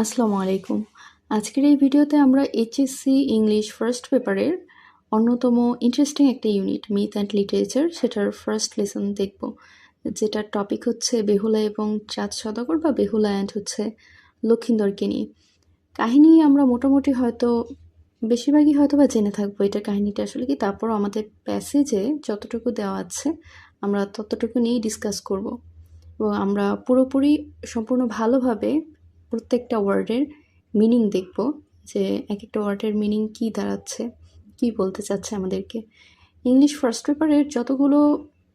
আসসালামু আলাইকুম। আজকের এই ভিডিওতে আমরা এইচএসসি ইংলিশ ফার্স্ট পেপারের অন্যতম ইন্টারেস্টিং একটা ইউনিট মিথ অ্যান্ড লিটারেচার সেটার ফার্স্ট লেসন দেখব, যেটার টপিক হচ্ছে বেহুলা এবং চাঁদ সওদাগর বা বেহুলা অ্যান্ড লক্ষিন্দরকে নিয়ে। কাহিনী আমরা মোটামুটি হয়তো বেশিরভাগই হয়তো বা জেনে থাকবো এটার কাহিনীটা আসলে কি, তারপর আমাদের প্যাসেজে যতটুকু দেওয়া আছে আমরা ততটুকু নিয়েই ডিসকাস করব এবং আমরা পুরোপুরি সম্পূর্ণ ভালোভাবে প্রত্যেকটা ওয়ার্ডের মিনিং দেখব, যে এক একটা ওয়ার্ডের মিনিং কী দাঁড়াচ্ছে, কী বলতে চাচ্ছে আমাদেরকে। ইংলিশ ফার্স্ট পেপারের যতগুলো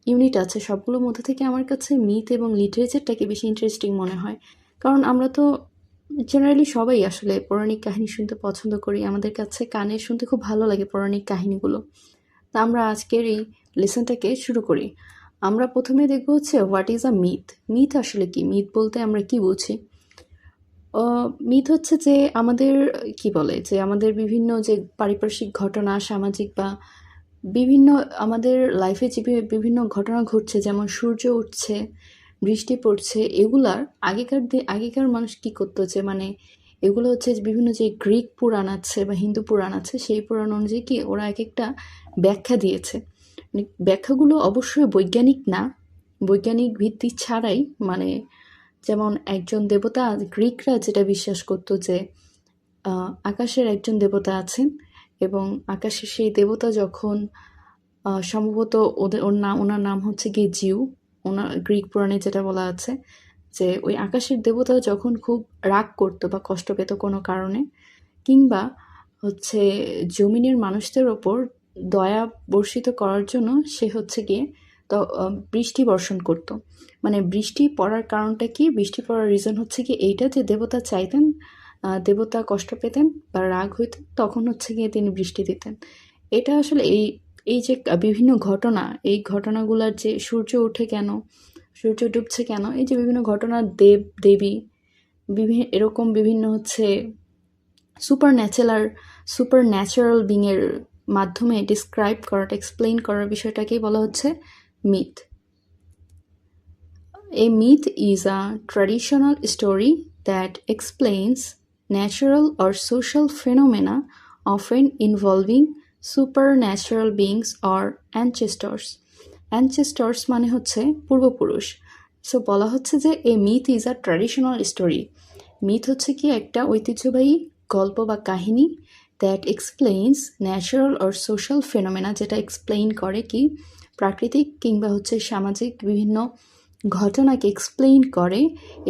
ইউনিট আছে সবগুলোর মধ্যে থেকে আমার কাছে মিথ এবং লিটারেচারটাকে বেশি ইন্টারেস্টিং মনে হয়, কারণ আমরা তো জেনারেলি সবাই আসলে পৌরাণিক কাহিনী শুনতে পছন্দ করি, আমাদের কাছে কানে শুনতে খুব ভালো লাগে পৌরাণিক কাহিনীগুলো। তা আমরা আজকের এই লেসনটাকে শুরু করি। আমরা প্রথমে দেখব হচ্ছে what is a myth. Myth আসলে কি? মিথ বলতে আমরা কি বুঝি? মিথ হচ্ছে যে আমাদের কি বলে, যে আমাদের বিভিন্ন যে পারিপার্শ্বিক ঘটনা, সামাজিক বা বিভিন্ন আমাদের লাইফে যে বিভিন্ন ঘটনা ঘটছে, যেমন সূর্য উঠছে, বৃষ্টি পড়ছে, এগুলার আগেকার মানুষ কি করতো, যে মানে এগুলো হচ্ছে বিভিন্ন যে গ্রিক পুরাণ আছে বা হিন্দু পুরাণ আছে, সেই পুরাণ অনুযায়ী কি ওরা এক একটা ব্যাখ্যা দিয়েছে। মানে ব্যাখ্যাগুলো অবশ্যই বৈজ্ঞানিক না, বৈজ্ঞানিক ভিত্তি ছাড়াই, মানে যেমন একজন দেবতা, গ্রিকরা যেটা বিশ্বাস করতো যে আকাশের একজন দেবতা আছেন এবং আকাশের সেই দেবতা যখন সম্ভবত ওনার নাম হচ্ছে গিয়ে জিউ, ওনার গ্রিক পুরাণে যেটা বলা আছে যে ওই আকাশের দেবতা যখন খুব রাগ করতো বা কষ্ট পেত কোনো কারণে, কিংবা হচ্ছে জমিনের মানুষদের ওপর দয়া বর্ষিত করার জন্য সে হচ্ছে গিয়ে তো বৃষ্টি বর্ষণ করত। মানে বৃষ্টি পড়ার কারণটা কি, বৃষ্টি পড়ার রিজন হচ্ছে কি এইটা, যে দেবতা চাইতেন, দেবতা কষ্ট পেতেন বা রাগ হইতেন, তখন হচ্ছে গিয়ে তিনি বৃষ্টি দিতেন। এটা আসলে এই এই যে বিভিন্ন ঘটনা, এই ঘটনাগুলোর যে সূর্য ওঠে কেন, সূর্য ডুবছে কেন, এই যে বিভিন্ন ঘটনা, দেব দেবী এরকম বিভিন্ন হচ্ছে সুপার ন্যাচারাল বিংয়ের মাধ্যমে ডিসক্রাইব করাটা, এক্সপ্লেইন করার বিষয়টাকেই বলা হচ্ছে myth. A myth is a traditional story that explains natural or social phenomena, often involving supernatural beings or ancestors. Ancestors মানে হচ্ছে পূর্বপুরুষ। সো বলা হচ্ছে যে a myth is a traditional story. Myth হচ্ছে কি একটা ঐতিহ্যবাহী গল্প বা কাহিনী, that explains natural or social phenomena, যেটা এক্সপ্লেইন করে কি প্রাকৃতিক কিংবা হচ্ছে সামাজিক বিভিন্ন ঘটনাকে এক্সপ্লেইন করে,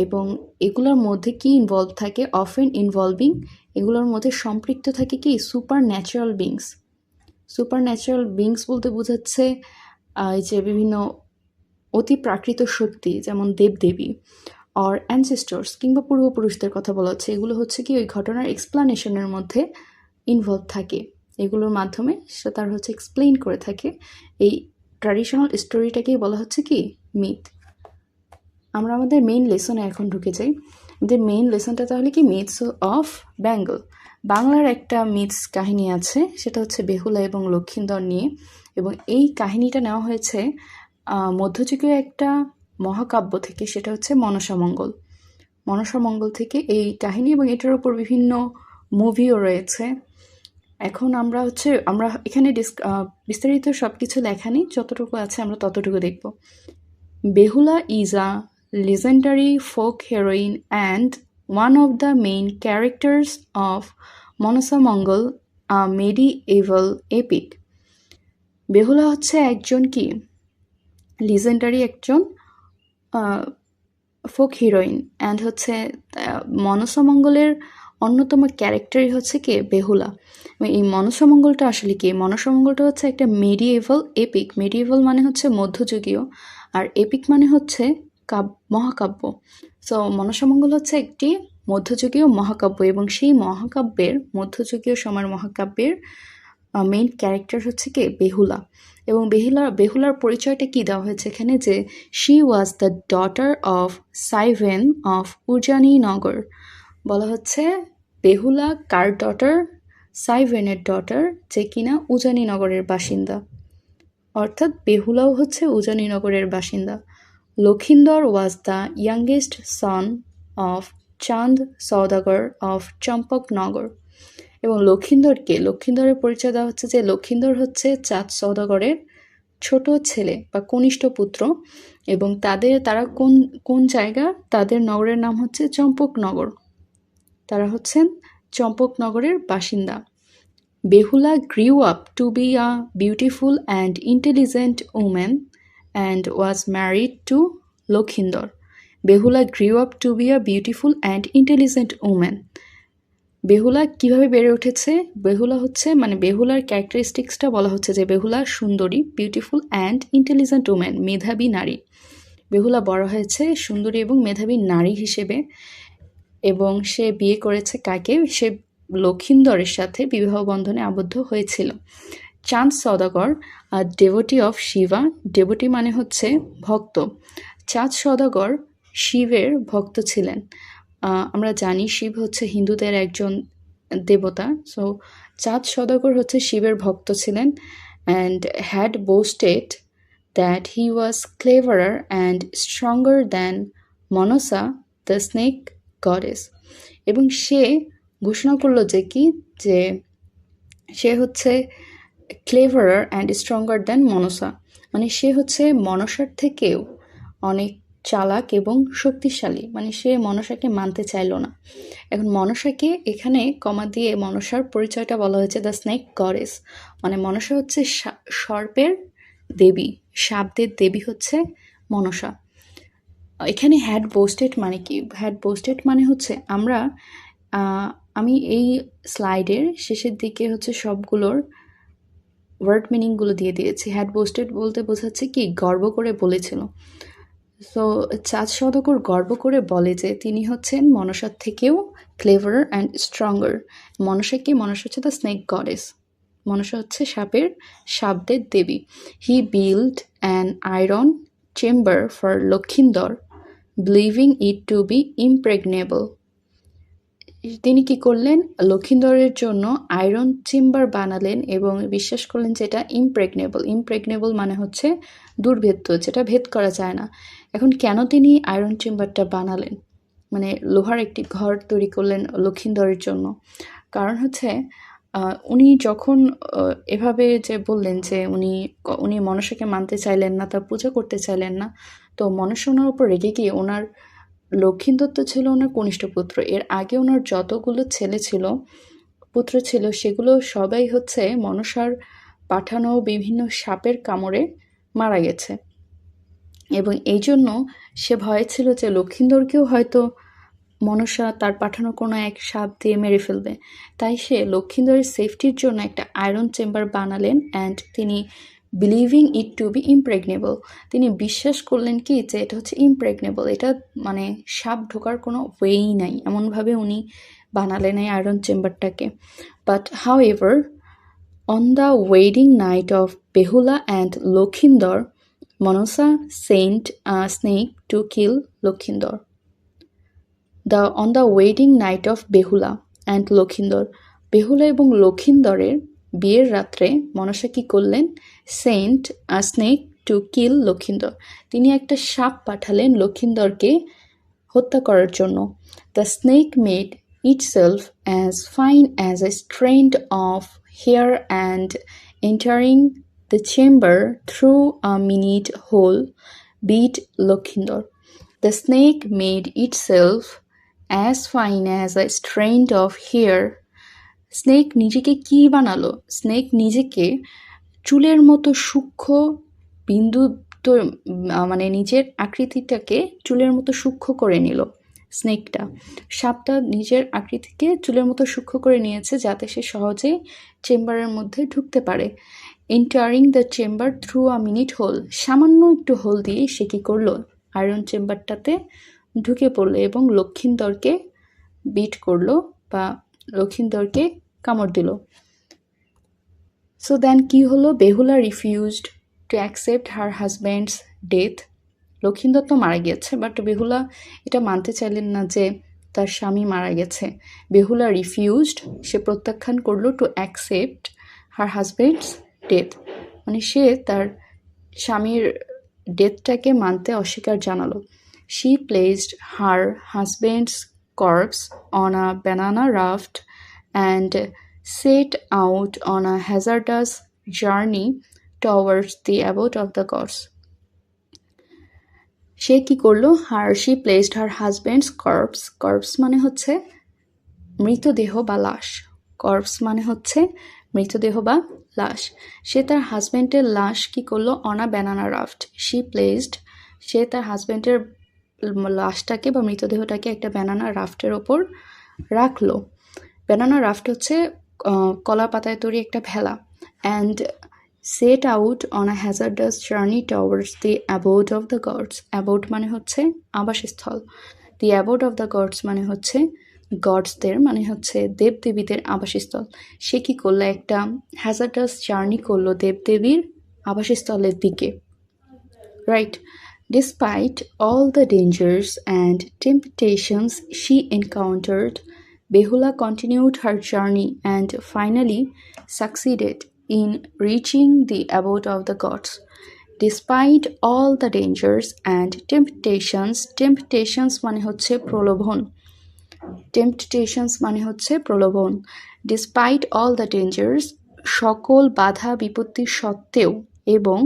এবং এগুলোর মধ্যে কি ইনভলভ থাকে, অফেন ইনভলভিং, এগুলোর মধ্যে সম্পৃক্ত থাকে কি super natural beings. Super natural beings বলতে বোঝাচ্ছে এই যে বিভিন্ন অতি প্রাকৃত শক্তি, যেমন দেবদেবী আর অ্যানসেস্টর্স কিংবা পূর্বপুরুষদের কথা বলা হচ্ছে। এগুলো হচ্ছে কি ওই ঘটনার এক্সপ্লানেশনের মধ্যে ইনভলভ থাকে, এগুলোর মাধ্যমে সে তার হচ্ছে এক্সপ্লেইন করে থাকে। এই ট্র্যাডিশনাল স্টোরিটাকেই বলা হচ্ছে কি মিথ। আমরা আমাদের মেইন লেসনে এখন ঢুকে যাই। আমাদের মেইন লেসনটা তাহলে কি, মিথস অফ বেঙ্গল। বাংলার একটা মিথস কাহিনী আছে, সেটা হচ্ছে বেহুলা এবং লক্ষিন্দর নিয়ে, এবং এই কাহিনীটা নেওয়া হয়েছে মধ্যযুগীয় একটা মহাকাব্য থেকে, সেটা হচ্ছে মনসামঙ্গল। মনসামঙ্গল থেকে এই কাহিনী, এবং এটার উপর বিভিন্ন মুভিও রয়েছে। এখন আমরা এখানে বিস্তারিত সব কিছু লেখা নেই, যতটুকু আছে আমরা ততটুকু দেখব। Behula is a legendary folk heroine and one of the main characters of Manasamangala, a medieval epic. Behula হচ্ছে একজন কি লিজেন্ডারি একজন ফোক হিরোইন, অ্যান্ড হচ্ছে মনসামঙ্গলের অন্যতম ক্যারেক্টারই হচ্ছে কি বেহুলা। এই মনসামঙ্গলটা আসলে কি, মনসামঙ্গলটা হচ্ছে একটা মেডিয়েভাল এপিক। মেডিয়েভাল মানে হচ্ছে মধ্যযুগীয়, আর এপিক মানে হচ্ছে মহাকাব্য। সো মনসামঙ্গল হচ্ছে একটি মধ্যযুগীয় মহাকাব্য, এবং সেই মধ্যযুগীয় সময়ের মহাকাব্যের মেইন ক্যারেক্টার হচ্ছে কি বেহুলা। এবং বেহুলার পরিচয়টা কি দেওয়া হয়েছে এখানে, যে she was the daughter of Sayben of Ujaninagar. বলা হচ্ছে বেহুলা কার ডটার, সাইভেনের ডটার, যে কিনা উজানিনগরের বাসিন্দা, অর্থাৎ বেহুলাও হচ্ছে উজানিনগরের বাসিন্দা। Lakhindar was the youngest son of Chand Saudagar of Champaknagar. এবং লক্ষিন্দরের পরিচয় দেওয়া হচ্ছে যে লক্ষিন্দর হচ্ছে চাঁদ সওদাগরের ছোট ছেলে বা কনিষ্ঠ পুত্র, এবং তারা কোন জায়গা, তাদের নগরের নাম হচ্ছে চম্পকনগর, তারা হচ্ছেন চম্পকনগরের বাসিন্দা। Behula grew up to be a beautiful and intelligent woman and was married to Lokhinder. Behula grew up to be a beautiful and intelligent woman. Behula কিভাবে বেড়ে উঠেছে? বেহুলা হচ্ছে বেহুলার ক্যারেক্টারিস্টিক্সটা বলা হচ্ছে যে বেহুলা সুন্দরী, বিউটিফুল অ্যান্ড ইন্টেলিজেন্ট ওম্যান, মেধাবী নারী। বেহুলা বড় হয়েছে সুন্দরী এবং মেধাবী নারী হিসেবে, এবং সে বিয়ে করেছে কাকে? সে লক্ষিন্দরের সাথে বিবাহ বন্ধনে আবদ্ধ হয়েছিল। চাঁদ সওদাগর আর ডেভোটি অফ শিবা, ডেভোটি মানে হচ্ছে ভক্ত। চাঁদ সওদাগর শিবের ভক্ত ছিলেন। আমরা জানি শিব হচ্ছে হিন্দুদের একজন দেবতা, সো চাঁদ সওদাগর হচ্ছে শিবের ভক্ত ছিলেন, and had boasted that he was cleverer and stronger than Manasa the snake goddess. এবং সে ঘোষণা করলো যে সে হচ্ছে cleverer and stronger than Manasa, সে হচ্ছে মনসার থেকেও অনেক চালাক এবং শক্তিশালী। সে মনসাকে মানতে চাইল না। এখন মনসাকে এখানে কমা দিয়ে মনসার পরিচয়টা বলা হয়েছে দ্য স্নেক গডেস, মনসা হচ্ছে সর্পের দেবী, সাপদের দেবী হচ্ছে মনসা। এখানে হ্যাড বোস্টেড মানে কি? হ্যাড বোস্টেড মানে হচ্ছে আমি এই স্লাইডের শেষের দিকে হচ্ছে সবগুলোর ওয়ার্ড মিনিংগুলো দিয়ে দিয়েছি। হ্যাড বোস্টেড বলতে বোঝাচ্ছে কি? গর্ব করে বলেছিল। সো চাঁদ সওদাগর গর্ব করে বলে যে তিনি হচ্ছেন মনসার থেকেও ক্লেভারার অ্যান্ড স্ট্রঙ্গার। মনসা হচ্ছে দ্য স্নেক গডেস, মনসা হচ্ছে সাপদের দেবী। He build an iron chamber for Lakhindar believing it to be impregnable. তিনি কি করলেন? লক্ষিন্দরের জন্য আয়রন চেম্বার বানালেন এবং বিশ্বাস করলেন যে এটা ইমপ্রেগনেবল মানে হচ্ছে দুর্ভেদ্য, যেটা ভেদ করা যায় না। এখন কেন তিনি আয়রন চেম্বারটা বানালেন, লোহার একটি ঘর তৈরি করলেন লক্ষিন্দরের জন্য? কারণ হচ্ছে উনি যখন এভাবে যে বললেন যে উনি মনসাকে মানতে চাইলেন না, তার পূজা করতে চাইলেন না, তো মনসা ওনার উপর রেগে গিয়ে লক্ষিন্দর তো ছিল ওনার কনিষ্ঠ পুত্র, এর আগে ওনার যতগুলো পুত্র ছিল সেগুলো সবাই হচ্ছে মনসার পাঠানো বিভিন্ন সাপের কামড়ে মারা গেছে, এবং এই জন্য সে ভয়ে ছিল যে লক্ষিন্দরকেও হয়তো মনসা তার পাঠানো কোনো এক সাপ দিয়ে মেরে ফেলবে। তাই সে লক্ষিন্দরের সেফটির জন্য একটা আয়রন চেম্বার বানালেন, অ্যান্ড তিনি believing it to be impregnable, তিনি বিশ্বাস করলেন কি যে এটা হচ্ছে ইমপ্রেগনেবল, এটা সাপ ঢোকার কোনো ওয়েই নাই, এমনভাবে উনি বানালেন এই আয়রন চেম্বারটাকে। But however on the wedding night of Behula and Lakhindar, Manasa sent a snake to kill Lakhindar. On the wedding night of Behula and Lakhindar, Behula এবং লক্ষিন্দরের বিয়ের রাত্রে মনসা কি করলেন? Sent a snake to kill Lakhindar, তিনি একটা সাপ পাঠালেন লক্ষিন্দরকে হত্যা করার জন্য। The snake made itself as fine as a strand of hair and entering the chamber through a minute hole beat Lokhinder. The snake made itself as fine as a strand of hair. Snake নিজেকে কি বানালো? Snake নিজেকে চুলের মতো সূক্ষ্ম বিন্দু, নিজের আকৃতিটাকে চুলের মতো সূক্ষ্ম করে নিল। সাপটা নিজের আকৃতিকে চুলের মতো সূক্ষ্ম করে নিয়েছে যাতে সে সহজেই চেম্বারের মধ্যে ঢুকতে পারে। Entering the chamber through a minute hole, সামান্য একটু হোল দিয়ে সে কী করলো? আয়রন চেম্বারটাতে ঢুকে পড়লো এবং লক্ষিন্দরকে বিট করলো বা লক্ষিন্দরকে কামড় দিল। সো দেন কি হলো? Behula refused two accept her husband's death. Lakhindar তো মারা গিয়েছে, বাট বেহুলা এটা মানতে চাইলেন না যে তার স্বামী মারা গেছে। বেহুলা রিফিউজড, সে প্রত্যাখ্যান করলো, to accept her husband's death, সে তার স্বামীর ডেথটাকে মানতে অস্বীকার জানালো। She placed her husband's corpse on a banana raft and set out on a hazardous journey towards the abode of the gods. সে কি করলো? she placed her husband's corpse মানে হচ্ছে মৃতদেহ বা লাশ। কর্পস মানে হচ্ছে মৃতদেহ বা লাশ। সে তার হাজব্যান্ডের লাশ কি করলো? On a banana raft. সে তার হাজব্যান্ডের লাশটাকে বা মৃতদেহটাকে একটা ব্যানানা রাফটের ওপর রাখলো। ব্যানানা রাফট হচ্ছে কলা পাতায় তৈরি একটা ভেলা। And set out on a hazardous journey towards the abode of the gods. Abode মানে হচ্ছে আবাসস্থল। The abode of the gods মানে হচ্ছে গডসদের, মানে হচ্ছে দেবদেবীদের আবাসস্থল। সে কি করলো? একটা হ্যাজার্ডাস জার্নি করলো দেবদেবীর আবাসস্থলের দিকে, right? Despite all the dangers and temptations she encountered, Behula continued her journey and finally succeeded in reaching the abode of the gods. Despite all the dangers and temptations মানে হচ্ছে প্রলোভন। Despite all the dangers, সকল বাধা বিপত্তি সত্ত্বেও, এবং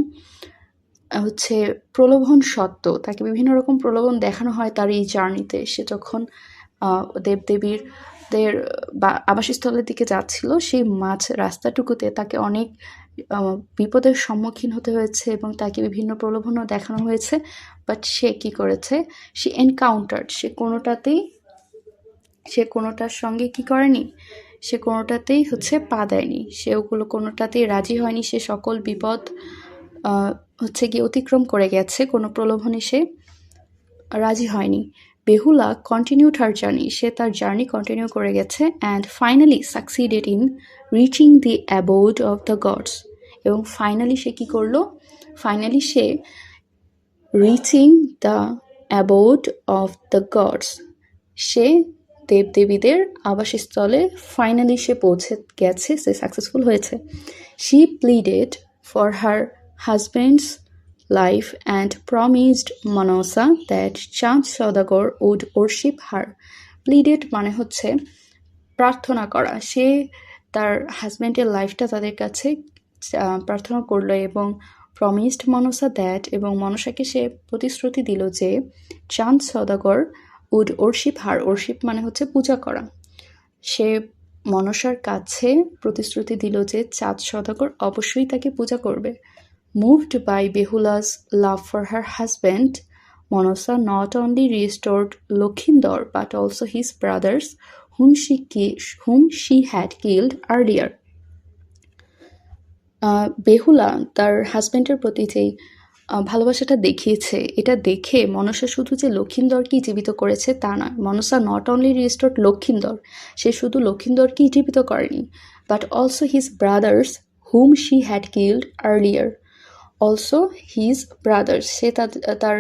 হচ্ছে প্রলোভন সত্ত্বেও, তাকে বিভিন্ন রকম প্রলোভন দেখানো হয় তার এই জার্নিতে। সে যখন দেবদেবীদের আবাসস্থলের দিকে যাচ্ছিল, সেই মাঝ রাস্তাটুকুতে তাকে অনেক বিপদের সম্মুখীন হতে হয়েছে এবং তাকে বিভিন্ন প্রলোভনও দেখানো হয়েছে। বাট সে কি করেছে? সে এনকাউন্টার্ড, সে কোনোটার সঙ্গে কি করেনি? সে কোনোটাতেই হচ্ছে পা দেয়নি, সে ওগুলো কোনোটাতেই রাজি হয়নি। সে সকল বিপদ হচ্ছে গিয়ে অতিক্রম করে গেছে, কোনো প্রলোভনে সে রাজি হয়নি। বেহুলা কন্টিনিউড হার জার্নি, সে তার জার্নি কন্টিনিউ করে গেছে। And finally succeeded in reaching the abode of the gods. এবং ফাইনালি সে কি করলো? ফাইনালি সে reaching the abode of the gods, সে দেবদেবীদের আবাসস্থলে ফাইনালি সে পৌঁছে গেছে, সে সাকসেসফুল হয়েছে। She pleaded for her husband's life and promised Manasa that Chand Saudagar would worship her. Pleaded মানে হচ্ছে প্রার্থনা করা। সে তার হাজব্যান্ডের লাইফটা তাদের কাছে প্রার্থনা করলো এবং প্রমিসড মনসা দ্যাট, এবং মনসাকে সে প্রতিশ্রুতি দিল যে চাঁদ সওদাগর উড ওরশিপ হার। ওরশিপ মানে হচ্ছে পূজা করা। সে মনসার কাছে প্রতিশ্রুতি দিল যে চাঁদ সওদাগর অবশ্যই তাকে পূজা করবে। Moved by Behula's love for her husband, Manasa not only restored Lokhindor but also his brothers, whom she had killed earlier. Behula তার হাজব্যান্ডের প্রতি যেই ভালোবাসাটা দেখিয়েছে, এটা দেখে মনসা শুধু যে লক্ষিন্দরকেই জীবিত করেছে তা নয়। Manasa not only restored Lakhindar, সে শুধু লক্ষিন্দরকেই জীবিত করেনি, but also his brothers whom she had killed earlier. Also his brothers, সে তার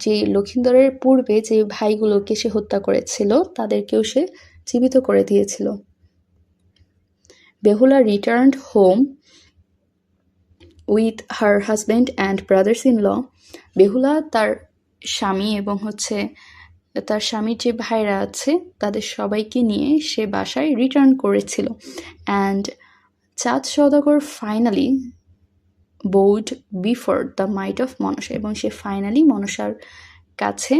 যে লক্ষিন্দরের পূর্বে যে ভাইগুলোকে সে হত্যা করেছিল তাদেরকেও সে জীবিত করে দিয়েছিল। Behula returned home with her husband and brothers in law. Behula তার স্বামী এবং হচ্ছে তার স্বামীর যে ভাইরা আছে তাদের সবাইকে নিয়ে সে বাসায় রিটার্ন করেছিল। And Chand Saudagar finally bowed before the might of Manasa, এবং সে ফাইনালি মনসার কাছে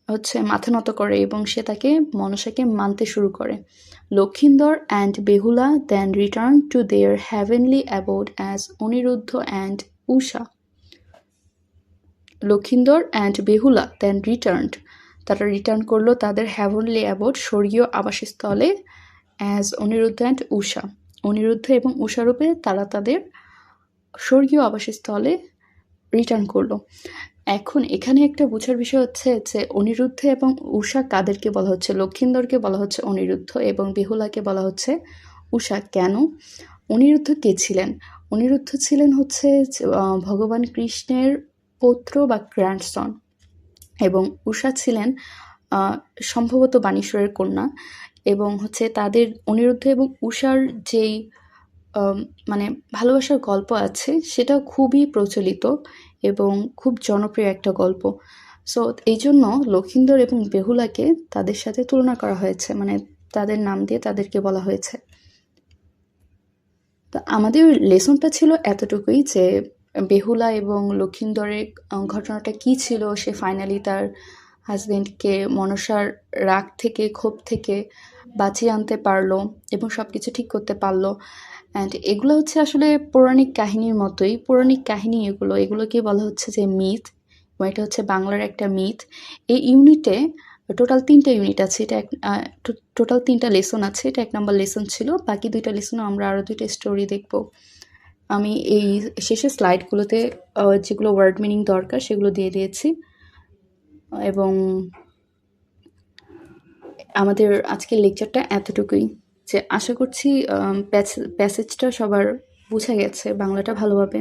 হচ্ছে মাথা নত করে এবং সে তাকে মনসাকে মানতে শুরু করে। Lakhindar and Behula then return to their heavenly abode as Aniruddha and Usha. Lakhindar and Behula then returned, তারা রিটার্ন করলো তাদের হ্যাভেনলি অ্যাবোড স্বর্গীয় আবাসস্থলে অ্যাজ অনিরুদ্ধ অ্যান্ড উষা। অনিরুদ্ধ এবং উষারূপে তারা তাদের স্বর্গীয় আবাসস্থলে রিটার্ন করলো। এখন এখানে একটা বোঝার বিষয় হচ্ছে যে অনিরুদ্ধ এবং উষা কাদেরকে বলা হচ্ছে? লক্ষিন্দরকে বলা হচ্ছে অনিরুদ্ধ এবং বেহুলাকে বলা হচ্ছে উষা। কেন? অনিরুদ্ধ কে ছিলেন? অনিরুদ্ধ ছিলেন হচ্ছে ভগবান কৃষ্ণের পৌত্র বা গ্র্যান্ডসন, এবং উষা ছিলেন সম্ভবত বাণীশ্বরের কন্যা। এবং হচ্ছে তাদের অনিরুদ্ধ এবং উষার যেই মানে ভালোবাসার গল্প আছে সেটা খুবই প্রচলিত এবং খুব জনপ্রিয় একটা গল্প। সো এই জন্য লক্ষিন্দর এবং বেহুলাকে তাদের সাথে তুলনা করা হয়েছে, মানে তাদের নাম দিয়ে তাদেরকে বলা হয়েছে। তো আমাদের লেসনটা ছিল এতটুকুই যে বেহুলা এবং লক্ষিন্দরের ঘটনাটা কি ছিল, সে ফাইনালি তার হাজবেন্ডকে মনসার রাগ থেকে, ক্ষোভ থেকে বাঁচিয়ে আনতে পারলো এবং সব কিছু ঠিক করতে পারলো। অ্যান্ড এগুলো হচ্ছে আসলে পৌরাণিক কাহিনীর মতোই, পৌরাণিক কাহিনী এগুলোকে বলা হচ্ছে যে মিথ, এবং এটা হচ্ছে বাংলার একটা মিথ। এই ইউনিটে টোটাল 3টা ইউনিট আছে, এটা টোটাল 3টা লেসন আছে, এটা 1 নম্বর লেসন ছিল। বাকি 2টা লেসনে আমরা আরও 2টা স্টোরি দেখব। আমি এই শেষের স্লাইডগুলোতে যেগুলো ওয়ার্ড মিনিং দরকার সেগুলো দিয়ে দিয়েছি। এবং আমাদের আজকের লেকচারটা এতটুকুই, যে আশা করছি প্যাসেজটা সবার বোঝা গেছে, বাংলাটা ভালোভাবে।